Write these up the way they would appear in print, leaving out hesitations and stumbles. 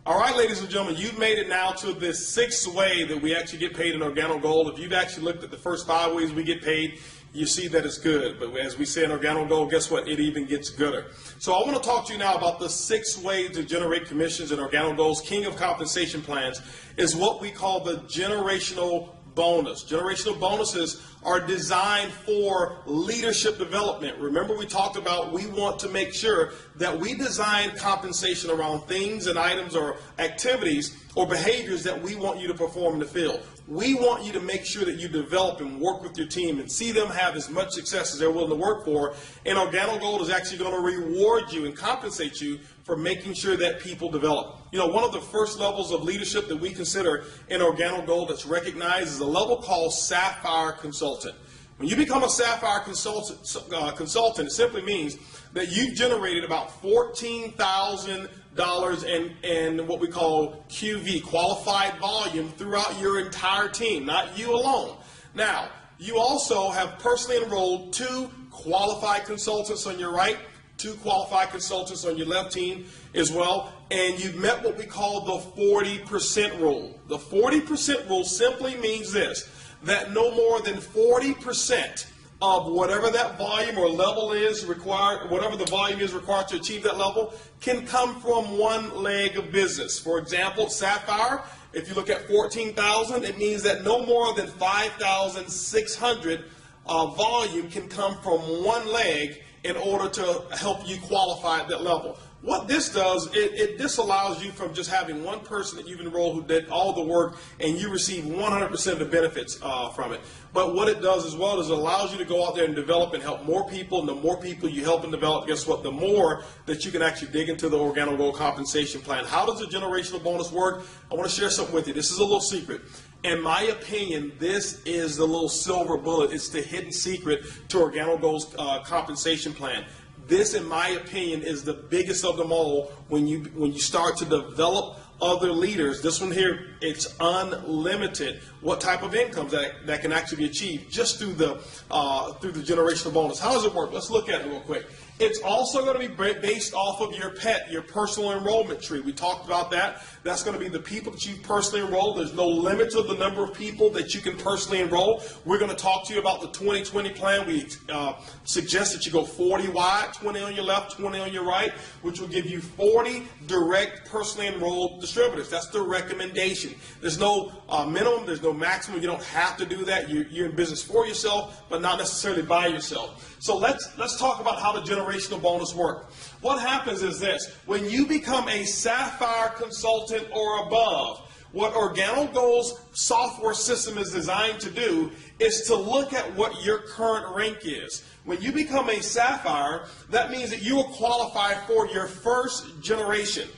All right, ladies and gentlemen, you've made it now to this sixth way that we actually get paid in Organo Gold. If you've actually looked at the first 5 ways we get paid, you see that it's good. But as we say in Organo Gold, guess what? It even gets gooder. So I want to talk to you now about the 6 ways to generate commissions in Organo Gold's King of Compensation Plans is what we call the generational bonus. Generational bonuses are designed for leadership development. Remember, we talked about we want to make sure that we design compensation around things and items or activities or behaviors that we want you to perform in the field. We want you to make sure that you develop and work with your team and see them have as much success as they're willing to work for. And Organo Gold is actually going to reward you and compensate you for making sure that people develop. You know, one of the first levels of leadership that we consider in Organo Gold that's recognized is a level called Sapphire Consultant. When you become a Sapphire Consultant, it simply means that you've generated about $14,000 in what we call QV, qualified volume, throughout your entire team, not you alone. Now, you also have personally enrolled 2 qualified consultants on your right, 2 qualified consultants on your left team as well, and you've met what we call the 40% rule. The 40% rule simply means this, that no more than 40% of whatever that volume or level is required, whatever the volume is required to achieve that level, can come from one leg of business. For example, Sapphire, if you look at 14,000, it means that no more than 5,600 volume can come from one leg in order to help you qualify at that level. What this does, it disallows you from just having one person that you've enrolled who did all the work and you receive 100% of the benefits from it. But what it does as well is it allows you to go out there and develop and help more people, and the more people you help and develop, guess what, the more that you can actually dig into the Organo Gold compensation plan. How does the generational bonus work? I want to share something with you. This is a little secret. In my opinion, this is the little silver bullet. It's the hidden secret to Organo Gold's compensation plan. This, in my opinion, is the biggest of them all when you start to develop other leaders. This one here, it's unlimited what type of incomes that can actually be achieved just through the generational bonus. How does it work? Let's look at it real quick. It's also going to be based off of your PET, your personal enrollment tree. We talked about that. That's going to be the people that you've personally enrolled. There's no limit to the number of people that you can personally enroll. We're going to talk to you about the 2020 plan. We suggest that you go 40 wide, 20 on your left, 20 on your right, which will give you 40 direct personally enrolled distributors. That's the recommendation. There's no minimum. There's no maximum. You don't have to do that. You're in business for yourself, but not necessarily by yourself. So let's talk about how the generational bonus work. What happens is this. When you become a Sapphire Consultant or above, what Organo Gold's software system is designed to do is to look at what your current rank is. When you become a Sapphire, that means that you will qualify for your first generation.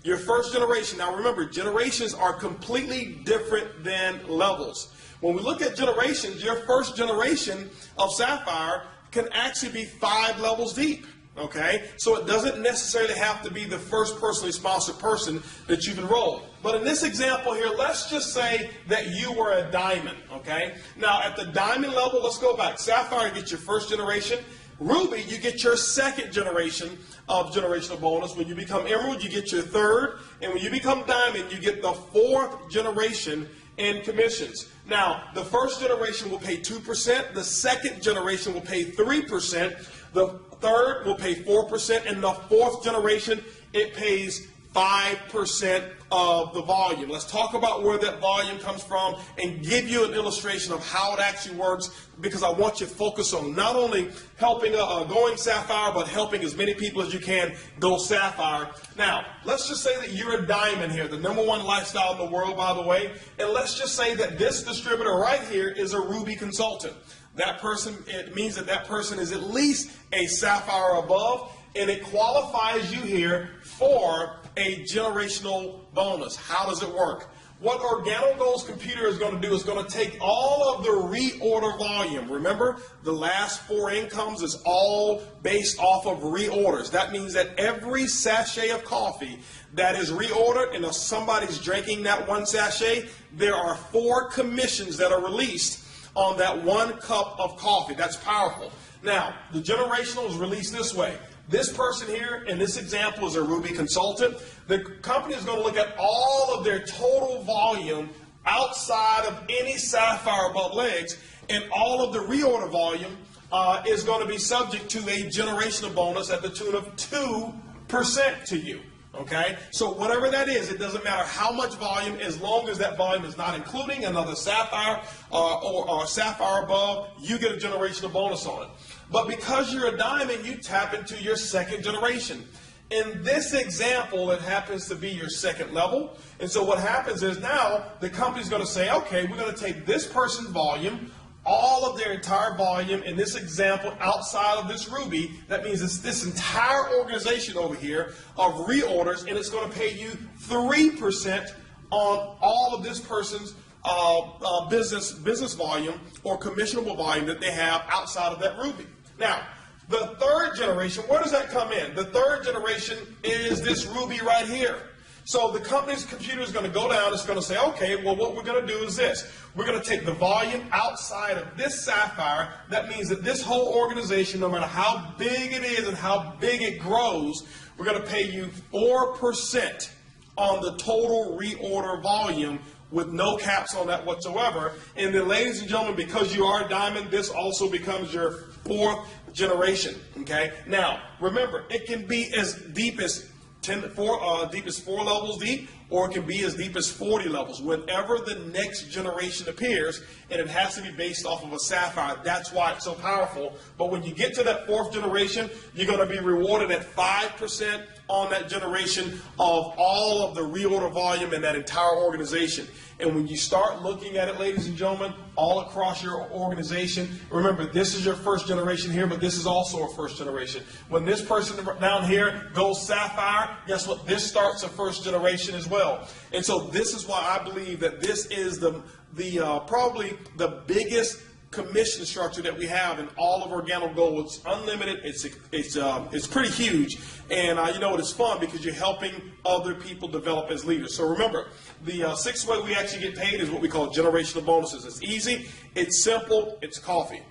Your first generation. Now remember, generations are completely different than levels. When we look at generations, your first generation of Sapphire can actually be 5 levels deep. Okay, so it doesn't necessarily have to be the first personally sponsored person that you've enrolled. But in this example here, let's just say that you were a diamond. Okay, now at the diamond level, let's go back. Sapphire, you get your first generation. Ruby, you get your second generation of generational bonus. When you become emerald, you get your third. And when you become diamond, you get the 4th generation in commissions. Now, the first generation will pay 2%. The second generation will pay 3%. The third will pay 4%. And the 4th generation, it pays 5% of the volume. Let's talk about where that volume comes from and give you an illustration of how it actually works, because I want you to focus on not only helping going Sapphire, but helping as many people as you can go Sapphire. Now, let's just say that you're a diamond here, the #1 lifestyle in the world, by the way, and let's just say that this distributor right here is a Ruby consultant. That person, it means that that person is at least a Sapphire above, and it qualifies you here for a generational bonus. How does it work? What Organo Gold's computer is going to do is going to take all of the reorder volume. Remember, the last 4 incomes is all based off of reorders. That means that every sachet of coffee that is reordered, and if somebody's drinking that 1 sachet, there are 4 commissions that are released on that 1 cup of coffee. That's powerful. Now, the generational is released this way. This person here in this example is a Ruby consultant. The company is going to look at all of their total volume outside of any sapphire above legs, and all of the reorder volume is going to be subject to a generational bonus at the tune of 2% to you. Okay, so whatever that is, it doesn't matter how much volume, as long as that volume is not including another sapphire or sapphire above, you get a generational bonus on it. But because you're a diamond, you tap into your second generation. In this example, it happens to be your second level. And so what happens is now the company's going to say, okay, we're going to take this person's volume, all of their entire volume in this example outside of this Ruby. That means it's this entire organization over here of reorders, and it's going to pay you 3% on all of this person's business volume or commissionable volume that they have outside of that Ruby. Now, the third generation, where does that come in? The third generation is this Ruby right here. So the company's computer is going to go down, it's going to say, okay, well, what we're going to do is this. We're going to take the volume outside of this sapphire. That means that this whole organization, no matter how big it is and how big it grows, we're going to pay you 4% on the total reorder volume with no caps on that whatsoever. And then, ladies and gentlemen, because you are a diamond, this also becomes your fourth generation. Okay? Now, remember, it can be as deep as 4 levels deep, or it can be as deep as 40 levels. Whenever the next generation appears, and it has to be based off of a sapphire, that's why it's so powerful. But when you get to that fourth generation, you're going to be rewarded at 5% on that generation of all of the reorder volume in that entire organization. And when you start looking at it, ladies and gentlemen, all across your organization, remember, this is your first generation here, but this is also a first generation. When this person down here goes sapphire, guess what? This starts a first generation as well. And so this is why I believe that this is probably the biggest commission structure that we have in all of Organo Gold. It's unlimited. It's pretty huge, and you know what? It's fun because you're helping other people develop as leaders. So remember, the sixth way we actually get paid is what we call generational bonuses. It's easy, it's simple, it's coffee.